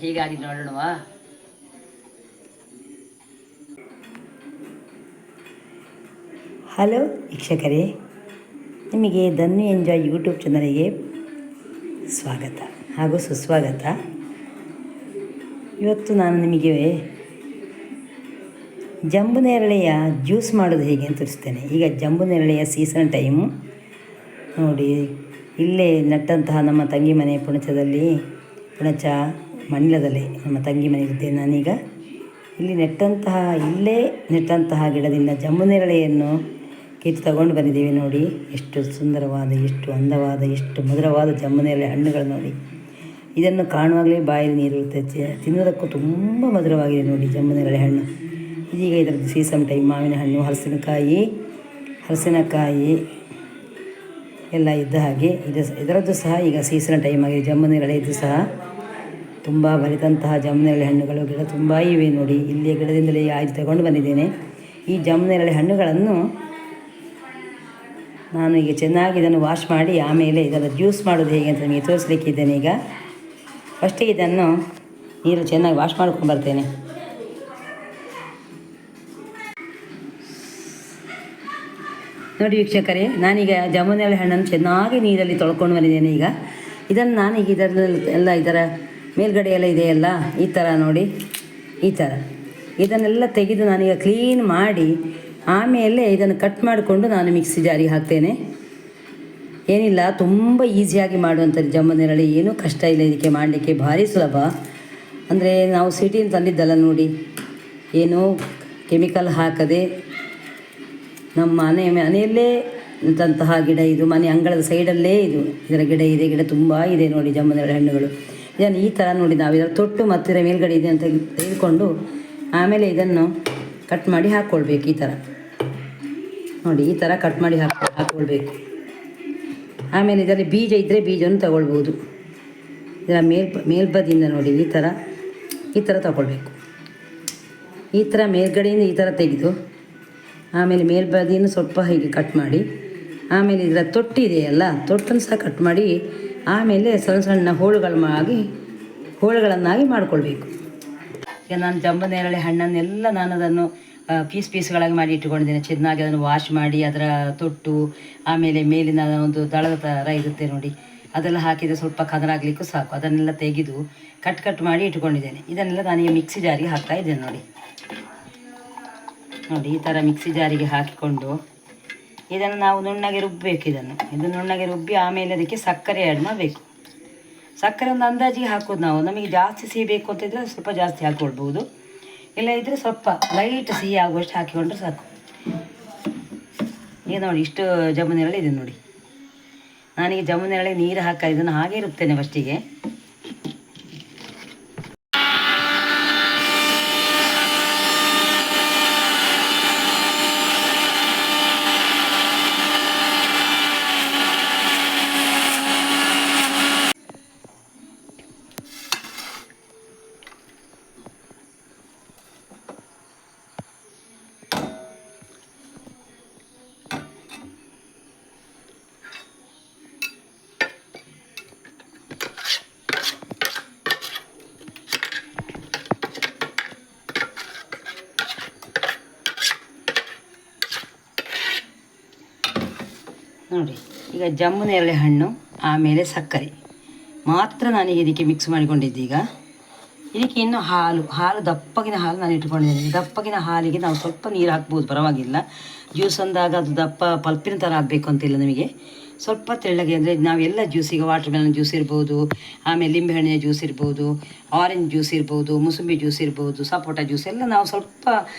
ಹೀಗಾಗಿ ನೋಡೋಣವಾ. ಹಲೋ ವೀಕ್ಷಕರೇ, ನಿಮಗೆ ಧನ್ಯ ಎಂಜಾಯ್ ಯೂಟ್ಯೂಬ್ ಚಾನಲಿಗೆ ಸ್ವಾಗತ ಹಾಗೂ ಸುಸ್ವಾಗತ. ಇವತ್ತು ನಾನು ನಿಮಗೆ ಜಂಬು ನೇರಳೆಯ ಜ್ಯೂಸ್ ಮಾಡೋದು ಹೇಗೆ ಅಂತ ತೋರಿಸ್ತೇನೆ. ಈಗ ಜಂಬು ನೇರಳೆಯ ಸೀಸನ್ ಟೈಮು ನೋಡಿ. ಇಲ್ಲೇ ನಟ್ಟಂತಹ ನಮ್ಮ ತಂಗಿ ಮನೆ ಪುಣಚ ಮಂಡ್ಯದಲ್ಲಿ ನಮ್ಮ ತಂಗಿ ಮನೆ ಇರ್ತೇನೆ ನಾನೀಗ. ಇಲ್ಲೇ ನೆಟ್ಟಂತಹ ಗಿಡದಿಂದ ಜಂಬು ನೇರಳೆಯನ್ನು ಕಿತ್ತು ತಗೊಂಡು ಬಂದಿದ್ದೀವಿ. ನೋಡಿ ಎಷ್ಟು ಸುಂದರವಾದ, ಎಷ್ಟು ಅಂದವಾದ, ಎಷ್ಟು ಮಧುರವಾದ ಜಂಬು ನೇರಳೆ ಹಣ್ಣುಗಳು ನೋಡಿ. ಇದನ್ನು ಕಾಣುವಾಗಲೇ ಬಾಯಲ್ಲಿ ನೀರು ಇರುತ್ತೆ, ತಿನ್ನೋದಕ್ಕೂ ತುಂಬ ಮಧುರವಾಗಿದೆ ನೋಡಿ ಜಂಬು ನೇರಳೆ ಹಣ್ಣು. ಇದೀಗ ಇದರದ್ದು ಸೀಸನ್ ಟೈಮ್. ಮಾವಿನ ಹಣ್ಣು, ಹಲಸಿನಕಾಯಿ ಎಲ್ಲ ಇದ್ದ ಹಾಗೆ ಇದರದ್ದು ಸಹ ಈಗ ಸೀಸನ್ ಟೈಮ್ ಆಗಿದೆ. ಜಂಬು ನೇರಳೆದು ಸಹ ತುಂಬ ಬಲಿತಂತಹ ಜಂಬು ನೇರಳೆ ಹಣ್ಣುಗಳು ಗಿಡ ತುಂಬ ಇವೆ ನೋಡಿ. ಇಲ್ಲಿ ಗಿಡದಿಂದಲೇ ಆಯ್ದು ತಗೊಂಡು ಬಂದಿದ್ದೇನೆ. ಈ ಜಂಬು ನೇರಳೆ ಹಣ್ಣುಗಳನ್ನು ನಾನು ಈಗ ಚೆನ್ನಾಗಿ ಇದನ್ನು ವಾಶ್ ಮಾಡಿ ಆಮೇಲೆ ಇದನ್ನು ಜ್ಯೂಸ್ ಮಾಡೋದು ಹೇಗೆ ಅಂತ ನಿಮಗೆ ತೋರಿಸಲಿಕ್ಕಿದ್ದೇನೆ. ಈಗ ಫಸ್ಟಿಗೆ ಇದನ್ನು ನೀರು ಚೆನ್ನಾಗಿ ವಾಶ್ ಮಾಡ್ಕೊಂಡು ಬರ್ತೇನೆ. ನೋಡಿ ವೀಕ್ಷಕರೇ, ನಾನೀಗ ಜಂಬು ನೇರಳೆ ಹಣ್ಣನ್ನು ಚೆನ್ನಾಗಿ ನೀರಲ್ಲಿ ತೊಳ್ಕೊಂಡು ಬಂದಿದ್ದೇನೆ. ಈಗ ಇದನ್ನು ನಾನೀಗ ಇದರ ಮೇಲ್ಗಡೆ ಎಲ್ಲ ಇದೆಯಲ್ಲ, ಈ ಥರ ನೋಡಿ, ಈ ಥರ ಇದನ್ನೆಲ್ಲ ತೆಗೆದು ನಾನೀಗ ಕ್ಲೀನ್ ಮಾಡಿ ಆಮೇಲೆ ಇದನ್ನು ಕಟ್ ಮಾಡಿಕೊಂಡು ನಾನು ಮಿಕ್ಸಿ ಜಾರಿಗೆ ಹಾಕ್ತೇನೆ. ಏನಿಲ್ಲ, ತುಂಬ ಈಸಿಯಾಗಿ ಮಾಡುವಂಥದ್ದು ಜಂಬು ನೇರಳೆ, ಏನೂ ಕಷ್ಟ ಇಲ್ಲ ಇದಕ್ಕೆ ಮಾಡಲಿಕ್ಕೆ, ಭಾರಿ ಸುಲಭ. ಅಂದರೆ ನಾವು ಸಿಟಿಯಿಂದ ತಂದಿದ್ದಲ್ಲ ನೋಡಿ, ಏನೂ ಕೆಮಿಕಲ್ ಹಾಕದೆ ನಮ್ಮ ಮನೆಯಲ್ಲೇ ನಿಂತಹ ಗಿಡ ಇದು. ಮನೆ ಅಂಗಳದ ಸೈಡಲ್ಲೇ ಇದರ ಗಿಡ ಇದೆ. ಗಿಡ ತುಂಬ ಇದೆ ನೋಡಿ ಜಂಬು ನೇರಳೆ ಹಣ್ಣುಗಳು. ಇದನ್ನು ಈ ಥರ ನೋಡಿ ನಾವು ಇದರ ತೊಟ್ಟು ಮತ್ತು ಇದರ ಮೇಲ್ಗಡೆ ಇದೆ ಅಂತ ತೆಗೆದುಕೊಂಡು ಆಮೇಲೆ ಇದನ್ನು ಕಟ್ ಮಾಡಿ ಹಾಕ್ಕೊಳ್ಬೇಕು. ಈ ಥರ ನೋಡಿ, ಈ ಥರ ಕಟ್ ಮಾಡಿ ಹಾಕ್ಕೊಳ್ಬೇಕು. ಆಮೇಲೆ ಇದರಲ್ಲಿ ಬೀಜ ಇದ್ದರೆ ಬೀಜವನ್ನು ತಗೊಳ್ಬೋದು. ಇದರ ಮೇಲ್ಬದಿಯಿಂದ ನೋಡಿ ಈ ಥರ ತಗೊಳ್ಬೇಕು. ಈ ಥರ ಮೇಲ್ಗಡೆಯಿಂದ ಈ ಥರ ತೆಗೆದು ಆಮೇಲೆ ಮೇಲ್ಬದಿಯನ್ನು ಸ್ವಲ್ಪ ಹೀಗೆ ಕಟ್ ಮಾಡಿ ಆಮೇಲೆ ಇದರ ತೊಟ್ಟಿದೆಯಲ್ಲ, ತೊಟ್ಟನ್ನು ಸಹ ಕಟ್ ಮಾಡಿ ಆಮೇಲೆ ಸಣ್ಣ ಸಣ್ಣ ಹೋಳುಗಳನ್ನಾಗಿ ಮಾಡಿಕೊಳ್ಬೇಕು. ಈಗ ನಾನು ಜಂಬು ನೇರಳೆ ಹಣ್ಣನ್ನೆಲ್ಲ ನಾನು ಅದನ್ನು ಪೀಸ್ಗಳಾಗಿ ಮಾಡಿ ಇಟ್ಟುಕೊಂಡಿದ್ದೇನೆ. ಚೆನ್ನಾಗಿ ಅದನ್ನು ವಾಶ್ ಮಾಡಿ ಅದರ ತೊಟ್ಟು ಆಮೇಲೆ ಮೇಲಿನ ಒಂದು ದಳದ ಥರ ಇರುತ್ತೆ ನೋಡಿ, ಅದೆಲ್ಲ ಹಾಕಿದರೆ ಸ್ವಲ್ಪ ಕದರಾಗಲಿಕ್ಕೂ ಸಾಕು. ಅದನ್ನೆಲ್ಲ ತೆಗೆದು ಕಟ್ ಮಾಡಿ ಇಟ್ಟುಕೊಂಡಿದ್ದೇನೆ. ಇದನ್ನೆಲ್ಲ ನಾನೀಗ ಮಿಕ್ಸಿ ಜಾರಿಗೆ ಹಾಕ್ತಾ ಇದ್ದೇನೆ ನೋಡಿ. ಈ ಥರ ಮಿಕ್ಸಿ ಜಾರಿಗೆ ಹಾಕಿಕೊಂಡು ಇದನ್ನು ನಾವು ನುಣ್ಣಗೆ ರುಬ್ಬಬೇಕು. ಇದು ನುಣ್ಣಗೆ ರುಬ್ಬಿ ಆಮೇಲೆ ಅದಕ್ಕೆ ಸಕ್ಕರೆ ಆ್ಯಡ್ ಮಾಡಬೇಕು. ಸಕ್ಕರೆ ಒಂದು ಅಂದಾಜಿಗೆ ಹಾಕೋದು ನಾವು. ನಮಗೆ ಜಾಸ್ತಿ ಸಿಹಿ ಬೇಕು ಅಂತಿದ್ರೆ ಸ್ವಲ್ಪ ಜಾಸ್ತಿ ಹಾಕ್ಕೊಳ್ಬೋದು, ಇಲ್ಲ ಇದ್ದರೆ ಸ್ವಲ್ಪ ಲೈಟ್ ಸಿಹಿ ಆಗುವಷ್ಟು ಹಾಕಿಕೊಂಡ್ರೆ ಸಾಕು. ಈಗ ನೋಡಿ, ಇಷ್ಟು ಜಂಬು ನೇರಳೆ ಇದೆ ನೋಡಿ. ನಾನೀಗ ಜಂಬು ನೇರಳೆ ನೀರು ಇದನ್ನು ಹಾಗೆ ರುಬ್ತೇನೆ ಫಸ್ಟಿಗೆ. ನೋಡಿ, ಈಗ ಜಂಬು ನೇರಳೆ ಹಣ್ಣು ಆಮೇಲೆ ಸಕ್ಕರೆ ಮಾತ್ರ ನಾನೀಗ ಇದಕ್ಕೆ ಮಿಕ್ಸ್ ಮಾಡಿಕೊಂಡಿದ್ದೀಗ. ಇದಕ್ಕೆ ಇನ್ನು ಹಾಲು ದಪ್ಪಗಿನ ಹಾಲು ನಾನು ಇಟ್ಕೊಂಡಿದ್ದೀನಿ. ದಪ್ಪಗಿನ ಹಾಲಿಗೆ ನಾವು ಸ್ವಲ್ಪ ನೀರು ಹಾಕ್ಬೋದು, ಪರವಾಗಿಲ್ಲ. ಜ್ಯೂಸ್ ಅಂದಾಗ ಅದು ದಪ್ಪ ಪಲ್ಪಿನ ಥರ ಆಗಬೇಕು ಅಂತಿಲ್ಲ ನಮಗೆ. ಸ್ವಲ್ಪ ತೆಳ್ಳಗೆ, ಅಂದರೆ ನಾವೆಲ್ಲ ಜ್ಯೂಸಿಗೆ ವಾಟರ್ ಮೆಲನ್ ಜ್ಯೂಸ್ ಇರ್ಬೋದು, ಆಮೇಲೆ ಲಿಂಬೆಹಣ್ಣಿನ ಜ್ಯೂಸ್ ಇರ್ಬೋದು, ಆರೆಂಜ್ ಜ್ಯೂಸ್ ಇರ್ಬೋದು, ಮೂಸಂಬಿ ಜ್ಯೂಸ್ ಇರ್ಬೋದು, ಸಪೋಟ ಜ್ಯೂಸ್ ಎಲ್ಲ ನಾವು ಸ್ವಲ್ಪ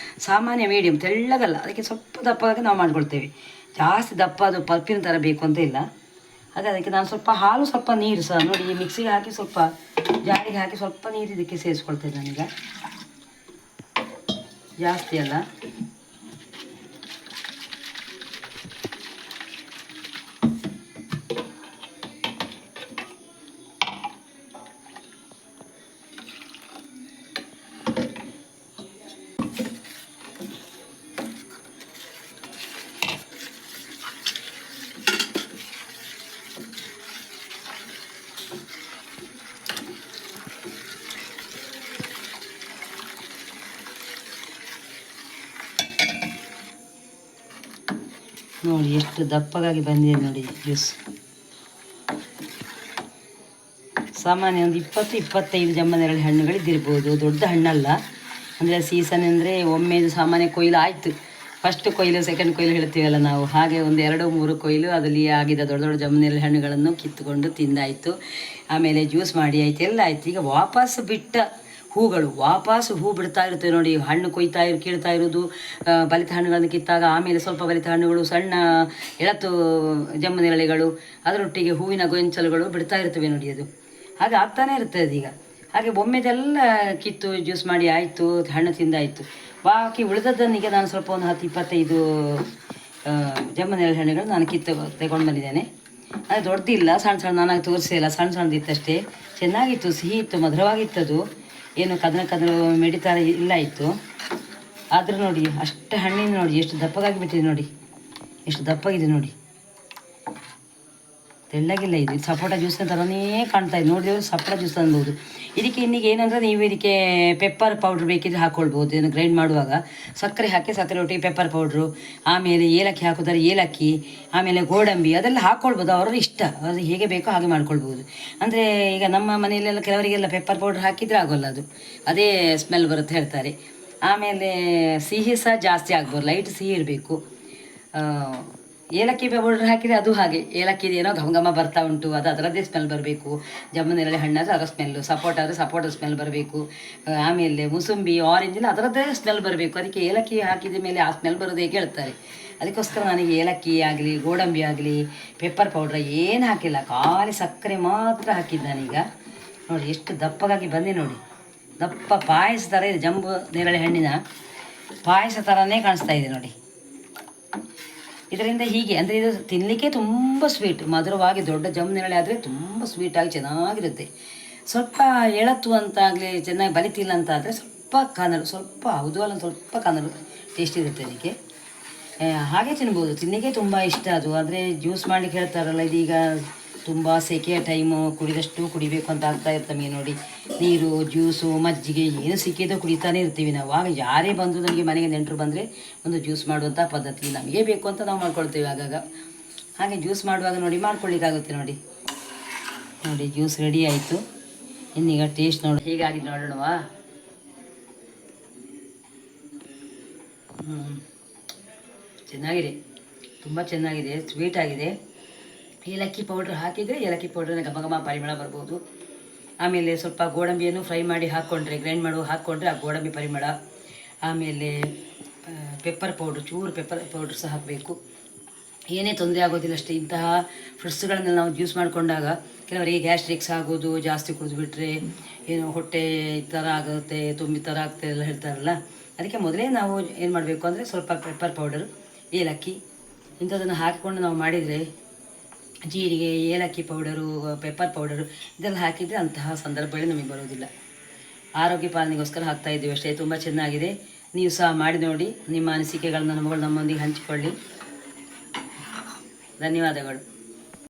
ಸಾಮಾನ್ಯ ಮೀಡಿಯಮ್, ತೆಳ್ಳಗಲ್ಲ, ಅದಕ್ಕೆ ಸ್ವಲ್ಪ ದಪ್ಪವಾಗಿ ನಾವು ಮಾಡ್ಕೊಳ್ತೇವೆ. ಜಾಸ್ತಿ ದಪ್ಪ ಅದು ಪಲ್ಪಿನ ಥರ ಬೇಕು ಅಂತ ಇಲ್ಲ. ಅದಕ್ಕೆ ನಾನು ಸ್ವಲ್ಪ ಹಾಲು ಸ್ವಲ್ಪ ನೀರು ಸಹ ನೋಡಿ, ಈ ಮಿಕ್ಸಿಗೆ ಹಾಕಿ ಸ್ವಲ್ಪ ಜಾರಿಗೆ ಹಾಕಿ ಸ್ವಲ್ಪ ನೀರು ಇದಕ್ಕೆ ಸೇರಿಸ್ಕೊಳ್ತೇನೆ ನಾನೀಗ, ಜಾಸ್ತಿ ಅಲ್ಲ. ನೋಡಿ ಎಷ್ಟು ದಪ್ಪಗಾಗಿ ಬಂದಿದೆ ನೋಡಿ ಜ್ಯೂಸ್. ಸಾಮಾನ್ಯ ಒಂದು 20-25 ಜಮ್ಮನೆರಳೆ ಹಣ್ಣುಗಳು ಇದ್ದಿರ್ಬೋದು. ದೊಡ್ಡ ಹಣ್ಣಲ್ಲ, ಅಂದರೆ ಸೀಸನ್ ಅಂದರೆ ಒಮ್ಮೆ ಸಾಮಾನ್ಯ ಕೊಯ್ಲು ಆಯಿತು. ಫಸ್ಟ್ ಕೊಯ್ಲು, ಸೆಕೆಂಡ್ ಕೊಯ್ಲು ಹೇಳ್ತೀವಲ್ಲ ನಾವು, ಹಾಗೆ ಒಂದು 2-3 ಕೊಯ್ಲು ಅದರಲ್ಲಿ ಆಗಿದ್ದ ದೊಡ್ಡ ದೊಡ್ಡ ಜಮ್ಮನೆರಳೆ ಹಣ್ಣುಗಳನ್ನು ಕಿತ್ತುಕೊಂಡು ತಿಂದಾಯಿತು. ಆಮೇಲೆ ಜ್ಯೂಸ್ ಮಾಡಿ ಆಯಿತು, ಎಲ್ಲ ಆಯಿತು. ಈಗ ವಾಪಸ್ ಬಿಟ್ಟ ಹೂಗಳು, ವಾಪಸ್ ಹೂ ಬಿಡ್ತಾ ಇರ್ತವೆ ನೋಡಿ. ಹಣ್ಣು ಕೀಳ್ತಾ ಇರೋದು, ಬಲಿತ ಹಣ್ಣುಗಳನ್ನು ಕಿತ್ತಾಗ ಆಮೇಲೆ ಸ್ವಲ್ಪ ಬಲಿತ ಹಣ್ಣುಗಳು, ಸಣ್ಣ ಎಳತು ಜಮ್ಮನೆರಳೆಗಳು, ಅದರೊಟ್ಟಿಗೆ ಹೂವಿನ ಗೊಂಚಲುಗಳು ಬಿಡ್ತಾ ಇರ್ತವೆ ನೋಡಿ. ಅದು ಹಾಗೆ ಆಗ್ತಾನೆ ಇರ್ತದೆ ಈಗ. ಹಾಗೆ ಒಮ್ಮೆದೆಲ್ಲ ಕಿತ್ತು ಜ್ಯೂಸ್ ಮಾಡಿ ಆಯಿತು, ಹಣ್ಣು ತಿಂದಾಯಿತು. ಬಾಕಿ ಉಳಿದದ್ದನ್ನೀಗ ನಾನು ಸ್ವಲ್ಪ ಒಂದು 10-25 ಜಮ್ಮನೆರಳೆ ಹಣ್ಣುಗಳು ನಾನು ತಗೊಂಡು ಬಂದಿದ್ದೇನೆ. ಅದು ದೊಡ್ಡದಿಲ್ಲ, ಸಣ್ಣ ಸಣ್ಣ, ನಾನು ತೋರಿಸಿಲ್ಲ, ಸಣ್ಣ ಸಣ್ಣದಿತ್ತಷ್ಟೇ. ಚೆನ್ನಾಗಿತ್ತು, ಸಿಹಿ ಇತ್ತು, ಮಧುರವಾಗಿತ್ತದು. ಏನು ಕದನ ಮೆಡಿತಾ ಇಲ್ಲ ಇತ್ತು. ಆದರೂ ನೋಡಿ ಅಷ್ಟು ಹಣ್ಣಿನ ನೋಡಿ ಎಷ್ಟು ದಪ್ಪಗಾಗಿ ಬಿಟ್ಟಿದೆ ನೋಡಿ, ಎಷ್ಟು ದಪ್ಪಗಿದೆ ನೋಡಿ, ತೆಳ್ಳಗಿಲ್ಲ. ಇದು ಸಪೋಟ ಜ್ಯೂಸ್ನ ಥರನೇ ಕಾಣ್ತಾ ಇದೆ. ನೋಡಿದವರು ಸಪೋಟ ಜ್ಯೂಸ್ ಅನ್ಬೋದು. ಇದಕ್ಕೆ ಇನ್ನೀಗ ಏನಂದರೆ, ನೀವು ಇದಕ್ಕೆ ಪೆಪ್ಪರ್ ಪೌಡ್ರ್ ಬೇಕಿದ್ರೆ ಹಾಕ್ಕೊಳ್ಬೋದು. ಏನು ಗ್ರೈಂಡ್ ಮಾಡುವಾಗ ಸಕ್ಕರೆ ಹಾಕಿ, ಸಕ್ಕರೆ ಒಟ್ಟಿಗೆ ಪೆಪ್ಪರ್ ಪೌಡ್ರು, ಆಮೇಲೆ ಏಲಕ್ಕಿ ಹಾಕೋದಾರೆ ಏಲಕ್ಕಿ, ಆಮೇಲೆ ಗೋಡಂಬಿ, ಅದೆಲ್ಲ ಹಾಕ್ಕೊಳ್ಬೋದು. ಅವರ ಇಷ್ಟ, ಅದು ಹೇಗೆ ಬೇಕೋ ಹಾಗೆ ಮಾಡ್ಕೊಳ್ಬೋದು. ಅಂದರೆ ಈಗ ನಮ್ಮ ಮನೆಯಲ್ಲೆಲ್ಲ ಕೆಲವರಿಗೆಲ್ಲ ಪೆಪ್ಪರ್ ಪೌಡ್ರ್ ಹಾಕಿದರೆ ಆಗೋಲ್ಲ, ಅದು ಅದೇ ಸ್ಮೆಲ್ ಬರುತ್ತೆ ಹೇಳ್ತಾರೆ. ಆಮೇಲೆ ಸಿಹಿ ಸಹ ಜಾಸ್ತಿ ಆಗ್ಬೋದು, ಲೈಟ್ ಸಿಹಿ ಇರಬೇಕು. ಏಲಕ್ಕಿ ಪೌಡರ್ ಹಾಕಿದರೆ ಅದು ಹಾಗೆ ಏಲಕ್ಕಿದು ಏನೋ ಘಮ ಬರ್ತಾ ಉಂಟು, ಅದು ಅದರದ್ದೇ ಸ್ಮೆಲ್ ಬರಬೇಕು. ಜಮ್ಮನೆರಳೆ ಹಣ್ಣಾದರೆ ಅದರ ಸ್ಮೆಲ್ಲು, ಸಪೋಟ ಆದರೆ ಸಪೋಟದ ಸ್ಮೆಲ್ ಬರಬೇಕು. ಆಮೇಲೆ ಮುಸುಂಬಿ, ಆರೆಂಜಿಲ್ಲ ಅದರದ್ದೇ ಸ್ಮೆಲ್ ಬರಬೇಕು. ಅದಕ್ಕೆ ಏಲಕ್ಕಿ ಹಾಕಿದ ಮೇಲೆ ಆ ಸ್ಮೆಲ್ ಬರೋದು ಹೇಗೆ ಹೇಳ್ತಾರೆ. ಅದಕ್ಕೋಸ್ಕರ ನನಗೆ ಏಲಕ್ಕಿ ಆಗಲಿ, ಗೋಡಂಬಿ ಆಗಲಿ, ಪೆಪ್ಪರ್ ಪೌಡ್ರ್ ಏನು ಹಾಕಿಲ್ಲ, ಖಾಲಿ ಸಕ್ಕರೆ ಮಾತ್ರ ಹಾಕಿದ್ದು ನಾನೀಗ. ನೋಡಿ ಎಷ್ಟು ದಪ್ಪಗಾಗಿ ಬಂದೆ ನೋಡಿ, ದಪ್ಪ ಪಾಯಸ ಥರ ಇದೆ. ಜಂಬು ನೇರಳೆ ಹಣ್ಣಿನ ಪಾಯಸ ಥರನೇ ಕಾಣಿಸ್ತಾ ಇದೆ ನೋಡಿ. ಇದರಿಂದ ಹೀಗೆ ಅಂದರೆ ಇದು ತಿನ್ನಲಿಕ್ಕೆ ತುಂಬ ಸ್ವೀಟ್, ಮಧುರವಾಗಿ. ದೊಡ್ಡ ಜಮ್ಮನೆರಳೆ ಆದರೆ ತುಂಬ ಸ್ವೀಟಾಗಿ ಚೆನ್ನಾಗಿರುತ್ತೆ. ಸ್ವಲ್ಪ ಎಳತ್ತು ಅಂತಾಗಲಿ, ಚೆನ್ನಾಗಿ ಬಲಿತಿಲ್ಲ ಅಂತ ಆದರೆ ಸ್ವಲ್ಪ ಕನಲು, ಸ್ವಲ್ಪ ಹೌದು ಅಲ್ಲ ಸ್ವಲ್ಪ ಕನಲು ಟೇಸ್ಟ್ ಇರುತ್ತೆ ಅದಕ್ಕೆ. ಹಾಗೆ ತಿನ್ಬೋದು, ತಿನ್ನಲಿಕ್ಕೆ ತುಂಬ ಇಷ್ಟ ಅದು. ಆದರೆ ಜ್ಯೂಸ್ ಮಾಡಲಿಕ್ಕೆ ಹೇಳ್ತಾರಲ್ಲ, ಇದೀಗ ತುಂಬ ಸೆಕೆಯ ಟೈಮು, ಕುಡಿದಷ್ಟು ಕುಡಿಬೇಕು ಅಂತ ಆಗ್ತಾ ಇರ್ತವೆ ನೋಡಿ. ನೀರು, ಜ್ಯೂಸು, ಮಜ್ಜಿಗೆ ಏನು ಸಿಕ್ಕಿದೋ ಕುಡಿತಾನೆ ಇರ್ತೀವಿ ನಾವು. ಆಗ ಯಾರೇ ಬಂದರೂ ನಮಗೆ ಮನೆಗೆ ನೆಂಟರು ಬಂದರೆ ಒಂದು ಜ್ಯೂಸ್ ಮಾಡುವಂಥ ಪದ್ಧತಿ ನಮಗೆ ಬೇಕು ಅಂತ ನಾವು ಮಾಡ್ಕೊಳ್ತೀವಿ ಆಗಾಗ. ಹಾಗೆ ಜ್ಯೂಸ್ ಮಾಡುವಾಗ ನೋಡಿ ಮಾಡ್ಕೊಳ್ಳಿಕ್ಕಾಗುತ್ತೆ ನೋಡಿ. ನೋಡಿ ಜ್ಯೂಸ್ ರೆಡಿ ಆಯಿತು. ಇನ್ನೀಗ ಟೇಸ್ಟ್ ನೋಡಿ ಹೇಗಾಗಿ ನೋಡೋಣವಾ. ಚೆನ್ನಾಗಿದೆ, ತುಂಬ ಚೆನ್ನಾಗಿದೆ, ಸ್ವೀಟ್ ಆಗಿದೆ. ಏಲಕ್ಕಿ ಪೌಡ್ರ್ ಹಾಕಿದರೆ ಏಲಕ್ಕಿ ಪೌಡ್ರನ್ನ ಘಮ ಪರಿಮಳ ಬರ್ಬೋದು. ಆಮೇಲೆ ಸ್ವಲ್ಪ ಗೋಡಂಬಿಯನ್ನು ಫ್ರೈ ಮಾಡಿ ಹಾಕ್ಕೊಂಡ್ರೆ, ಗ್ರೈಂಡ್ ಮಾಡುವ ಹಾಕ್ಕೊಂಡ್ರೆ ಆ ಗೋಡಂಬಿ ಪರಿಮಳ. ಆಮೇಲೆ ಪೆಪ್ಪರ್ ಪೌಡ್ರ್, ಚೂರು ಪೆಪ್ಪರ್ ಪೌಡ್ರ್ ಸಹ ಹಾಕಬೇಕು. ಏನೇ ತೊಂದರೆ ಆಗೋದಿಲ್ಲ ಅಷ್ಟೇ. ಇಂತಹ ಫ್ರೂಟ್ಸ್ಗಳನ್ನೆಲ್ಲ ನಾವು ಜ್ಯೂಸ್ ಮಾಡಿಕೊಂಡಾಗ ಕೆಲವರಿಗೆ ಗ್ಯಾಸ್ಟ್ರಿಕ್ಸ್ ಆಗೋದು, ಜಾಸ್ತಿ ಕುಡಿದ್ಬಿಟ್ರೆ ಏನು ಹೊಟ್ಟೆ ಈ ಥರ ಆಗುತ್ತೆ, ತುಂಬಿ ಥರ ಆಗ್ತದೆ ಎಲ್ಲ ಹೇಳ್ತಾರಲ್ಲ. ಅದಕ್ಕೆ ಮೊದಲೇ ನಾವು ಏನು ಮಾಡಬೇಕು ಅಂದರೆ ಸ್ವಲ್ಪ ಪೆಪ್ಪರ್ ಪೌಡರ್, ಏಲಕ್ಕಿ ಇಂಥದ್ದನ್ನು ಹಾಕಿಕೊಂಡು ನಾವು ಮಾಡಿದರೆ, ಜೀರಿಗೆ, ಏಲಕ್ಕಿ ಪೌಡರು, ಪೆಪ್ಪರ್ ಪೌಡರು ಇದೆಲ್ಲ ಹಾಕಿದರೆ ಅಂತಹ ಸಂದರ್ಭಗಳೇ ನಮಗೆ ಬರೋದಿಲ್ಲ. ಆರೋಗ್ಯ ಪಾಲನೆಗೋಸ್ಕರ ಹಾಕ್ತಾಯಿದ್ದೀವಿ ಅಷ್ಟೇ. ತುಂಬ ಚೆನ್ನಾಗಿದೆ, ನೀವು ಸಹ ಮಾಡಿ ನೋಡಿ. ನಿಮ್ಮ ಅನಿಸಿಕೆಗಳನ್ನ ನಮ್ಮೊಂದಿಗೆ ಹಂಚಿಕೊಳ್ಳಿ. ಧನ್ಯವಾದಗಳು.